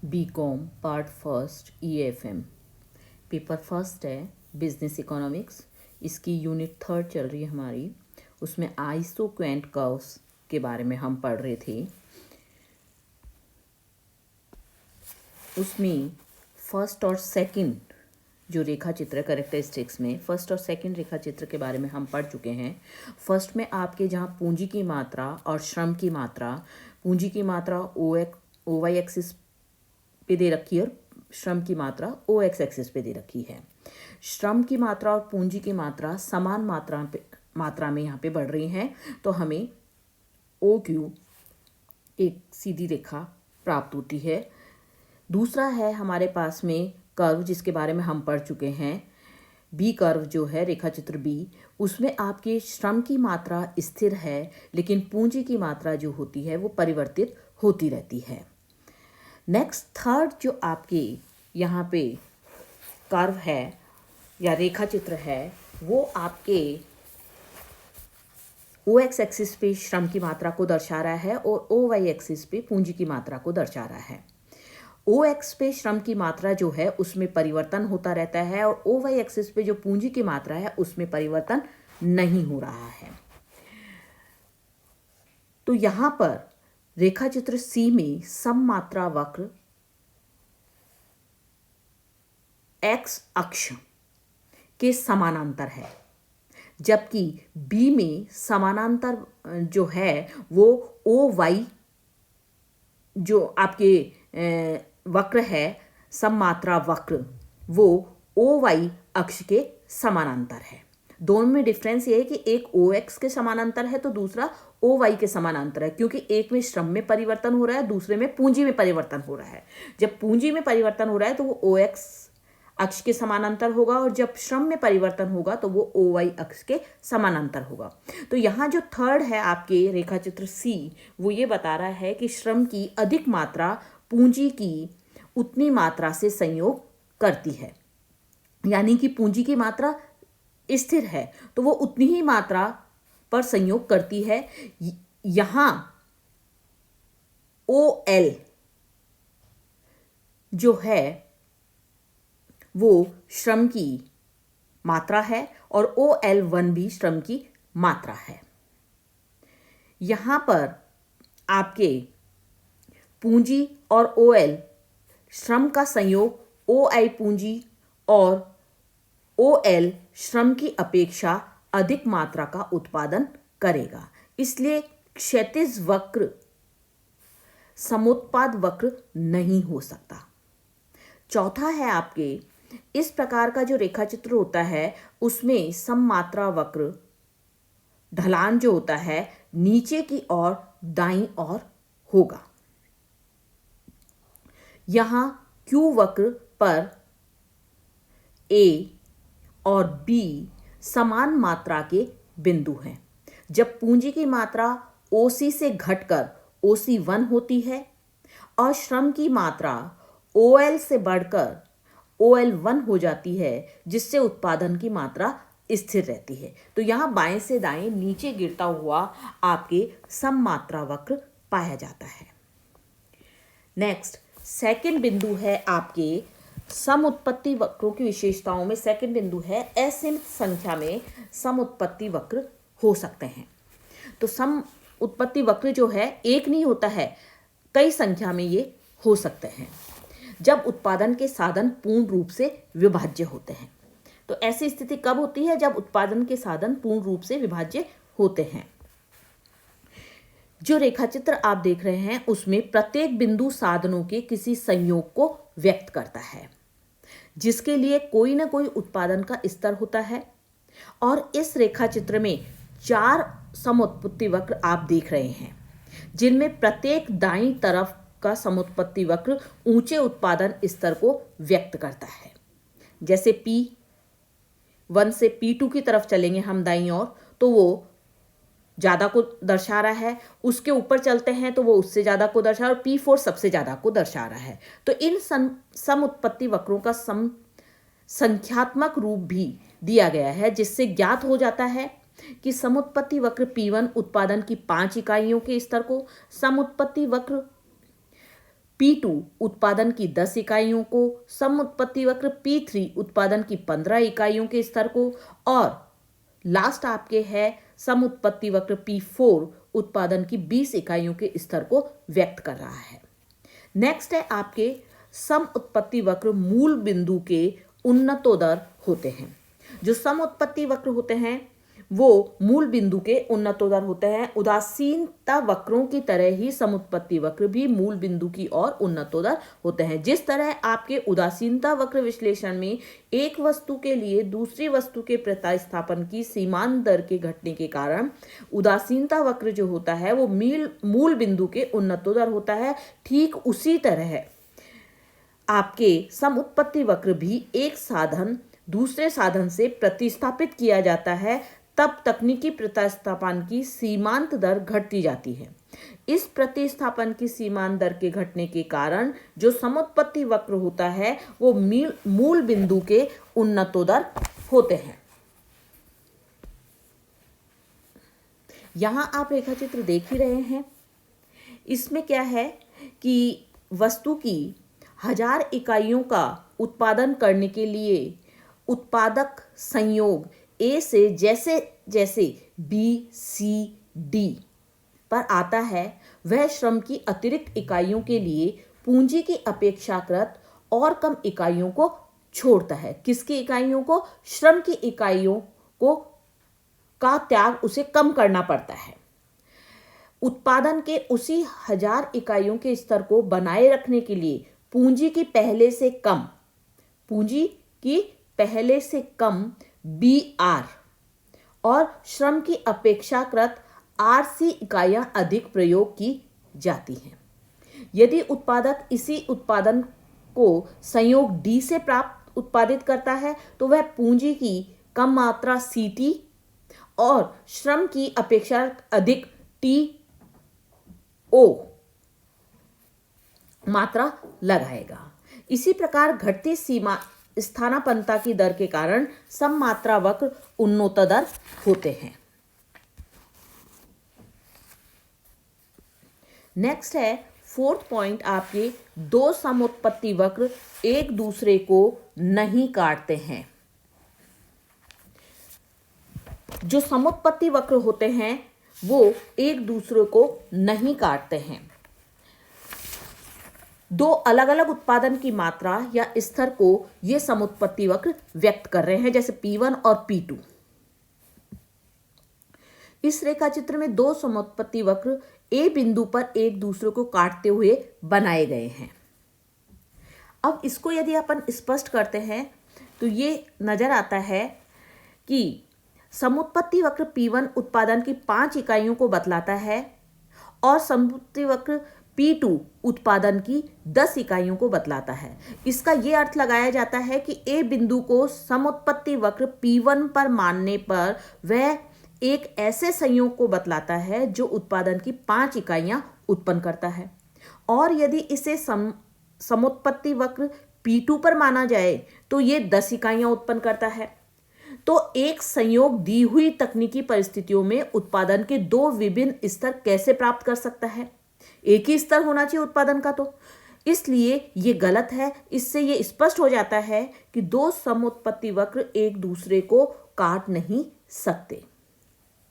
BCom part first EFM paper first है business economics. इसकी unit third चल रही है हमारी। उसमें आइसोक्वेंट कर्व्स के बारे में हम पढ़ रहे थे। उसमें फर्स्ट और सेकंड जो रेखा चित्र कैरेक्टरिस्टिक्स में फर्स्ट और सेकंड रेखा चित्र के बारे में हम पढ़ चुके हैं। फर्स्ट में आपके जहाँ पूंजी की मात्रा और श्रम की मात्रा, पूंजी की मात्रा ओ वाई एक्सिस पे दे रखी है और श्रम की मात्रा ओ एक्स एक्सिस पे दे रखी है। श्रम की मात्रा और पूंजी की मात्रा समान मात्रा में यहाँ पे बढ़ रही हैं, तो हमें ओ क्यू एक सीधी रेखा प्राप्त होती है। दूसरा है हमारे पास में कर्व, जिसके बारे में हम पढ़ चुके हैं। बी कर्व जो है रेखा चित्र बी, उसमें आपके श्रम की मात्रा स्थिर है, लेकिन पूंजी की मात्रा जो होती है वो परिवर्तित होती रहती है। नेक्स्ट थर्ड जो आपके यहाँ पे कर्व है या रेखा चित्र है, वो आपके ओ एक्स एक्सिस पे श्रम की मात्रा को दर्शा रहा है और ओ वाई एक्सिस पे पूंजी की मात्रा को दर्शा रहा है। ओ एक्स पे श्रम की मात्रा जो है उसमें परिवर्तन होता रहता है और ओ वाई एक्सिस पे जो पूंजी की मात्रा है उसमें परिवर्तन नहीं हो रहा है। तो यहां पर रेखा चित्र सी में सममात्रा वक्र एक्स अक्ष के समानांतर है, जबकि बी में समानांतर जो है वो ओ वाई जो आपके वक्र है, सममात्रा वक्र, वो ओ वाई अक्ष के समानांतर है। दोनों में डिफरेंस ये है कि एक ओ एक्स के समानांतर है तो दूसरा ओ वाई के समानांतर है, क्योंकि एक में श्रम में परिवर्तन हो रहा है, दूसरे में पूंजी में परिवर्तन हो रहा है। जब पूंजी में परिवर्तन हो रहा है तो वो ओ एक्स अक्ष के समानांतर होगा और जब श्रम में परिवर्तन होगा तो वो ओ वाई अक्ष के समानांतर होगा। तो यहाँ जो थर्ड है आपके रेखा चित्र सी, वो ये बता रहा है कि श्रम की अधिक मात्रा पूंजी की उतनी मात्रा से संयोग करती है, यानी कि पूंजी की मात्रा स्थिर है तो वो उतनी ही मात्रा पर संयोग करती है। यहां ओ एल जो है वो श्रम की मात्रा है और ओ एल वन भी श्रम की मात्रा है। यहां पर आपके पूंजी और ओ एल श्रम का संयोग ओ आई पूंजी और ओ एल श्रम की अपेक्षा अधिक मात्रा का उत्पादन करेगा, इसलिए क्षैतिज वक्र समुत्पाद वक्र नहीं हो सकता। चौथा है आपके इस प्रकार का जो रेखा चित्र होता है उसमें सममात्रा वक्र ढलान जो होता है नीचे की ओर दाईं ओर होगा। यहां क्यू वक्र पर ए और बी समान मात्रा के बिंदु हैं। जब पूंजी की मात्रा ओसी से घटकर ओसी 1 होती है और श्रम की मात्रा ओएल से बढ़कर ओएल 1 हो जाती है, जिससे उत्पादन की मात्रा स्थिर रहती है, तो यहाँ बाएं से दाएं नीचे गिरता हुआ आपके सममात्रा वक्र पाया जाता है। नेक्स्ट सेकंड बिंदु है आपके समुत्पत्ति वक्रों की विशेषताओं में सेकंड बिंदु है असीमित संख्या में समुत्पत्ति वक्र हो सकते हैं। तो सम उत्पत्ति वक्र जो है एक नहीं होता है, कई संख्या में ये हो सकते हैं जब उत्पादन के साधन पूर्ण रूप से विभाज्य होते हैं। तो ऐसी स्थिति कब होती है? जब उत्पादन के साधन पूर्ण रूप से विभाज्य होते हैं। जो रेखाचित्र आप देख रहे हैं उसमें प्रत्येक बिंदु साधनों के किसी संयोग को व्यक्त करता है, जिसके लिए कोई ना कोई उत्पादन का स्तर होता है। और इस रेखा चित्र में 4 समुत्पत्ति वक्र आप देख रहे हैं, जिनमें प्रत्येक दाईं तरफ का समुत्पत्ति वक्र ऊंचे उत्पादन स्तर को व्यक्त करता है। जैसे P1 से P2 की तरफ चलेंगे हम दाईं ओर तो वो ज़्यादा को दर्शा रहा है, उसके ऊपर चलते हैं तो वो उससे ज़्यादा को दर्शा रहा है और P4 सबसे ज़्यादा को दर्शा रहा है। तो इन समुत्पत्ति वक्रों का संख्यात्मक रूप भी दिया गया है, जिससे ज्ञात हो जाता है कि समुत्पत्ति वक्र P1 उत्पादन की 5 इकाइयों के स्तर को, समुत्पत्ति वक्र P2 उत्पादन की 10 इकाइयों को, सम उत्पत्ति वक्र P3 उत्पादन की 15 इकाइयों के स्तर को, और लास्ट आपके है सम उत्पत्ति वक्र P4 उत्पादन की 20 इकाइयों के स्तर को व्यक्त कर रहा है। नेक्स्ट है आपके सम उत्पत्ति वक्र मूल बिंदु के उन्नतोदर होते हैं। जो सम उत्पत्ति वक्र होते हैं वो मूल बिंदु के उन्नतोदर होते हैं। उदासीनता वक्रों की तरह ही समुत्पत्ति वक्र भी मूल बिंदु की ओर उन्नतोदर होते हैं। जिस तरह आपके उदासीनता वक्र विश्लेषण में एक वस्तु के लिए दूसरी वस्तु के प्रतिस्थापन की सीमांत दर के घटने के कारण उदासीनता वक्र जो होता है वो मूल बिंदु के उन्नतोदर होता है, ठीक उसी तरह आपके समुत्पत्ति वक्र भी एक साधन दूसरे साधन से प्रतिस्थापित किया जाता है, तब तकनीकी प्रतिस्थापन की सीमांत दर घटती जाती है। इस प्रतिस्थापन की सीमांत दर के घटने के कारण जो समुत्पत्ति वक्र होता है वो मूल बिंदु के उन्नतोदर होते हैं। यहां आप रेखाचित्र देख ही रहे हैं। इसमें क्या है कि वस्तु की 1000 इकाइयों का उत्पादन करने के लिए उत्पादक संयोग ए से जैसे जैसे बी सी डी पर आता है वह श्रम की अतिरिक्त इकाइयों के लिए पूंजी की अपेक्षाकृत और कम इकाइयों को छोड़ता है। किसकी इकाइयों को? श्रम की इकाइयों को का त्याग उसे कम करना पड़ता है। उत्पादन के उसी 1000 इकाइयों के स्तर को बनाए रखने के लिए पूंजी की पहले से कम BR और श्रम की अपेक्षाकृत RC इकाइयां अधिक प्रयोग की जाती हैं। यदि उत्पादक इसी उत्पादन को संयोग D से उत्पादित करता है तो वह पूंजी की कम मात्रा CT और श्रम की अपेक्षा अधिक TO मात्रा लगाएगा। इसी प्रकार घटती सीमा स्थानापन्नता की दर के कारण सम मात्रा वक्र उन्नतोदर होते हैं। नेक्स्ट है फोर्थ पॉइंट, आपके दो समुत्पत्ति वक्र एक दूसरे को नहीं काटते हैं। जो समुत्पत्ति वक्र होते हैं वो एक दूसरे को नहीं काटते हैं। दो अलग अलग उत्पादन की मात्रा या स्तर को ये समुत्पत्ति वक्र व्यक्त कर रहे हैं, जैसे P1 और P2। इस रेखाचित्र में दो समुत्पत्ति वक्र ए बिंदु पर एक दूसरे को काटते हुए बनाए गए हैं। अब इसको यदि अपन स्पष्ट करते हैं तो ये नजर आता है कि समुत्पत्ति वक्र P1 उत्पादन की 5 इकाइयों को बतलाता है और समुत्पत्ति वक्र P2 उत्पादन की 10 इकाइयों को बतलाता है। इसका यह अर्थ लगाया जाता है कि ए बिंदु को समुत्पत्ति वक्र P1 पर मानने पर वह एक ऐसे संयोग को बतलाता है जो उत्पादन की 5 इकाइयां उत्पन्न करता है, और यदि इसे समुत्पत्ति वक्र P2 पर माना जाए तो ये 10 इकाइयां उत्पन्न करता है। तो एक संयोग दी हुई तकनीकी परिस्थितियों में उत्पादन के दो विभिन्न स्तर कैसे प्राप्त कर सकता है? एक ही स्तर होना चाहिए उत्पादन का, तो इसलिए ये गलत है। इससे ये स्पष्ट हो जाता है कि दो समुत्पत्ति वक्र एक दूसरे को काट नहीं सकते।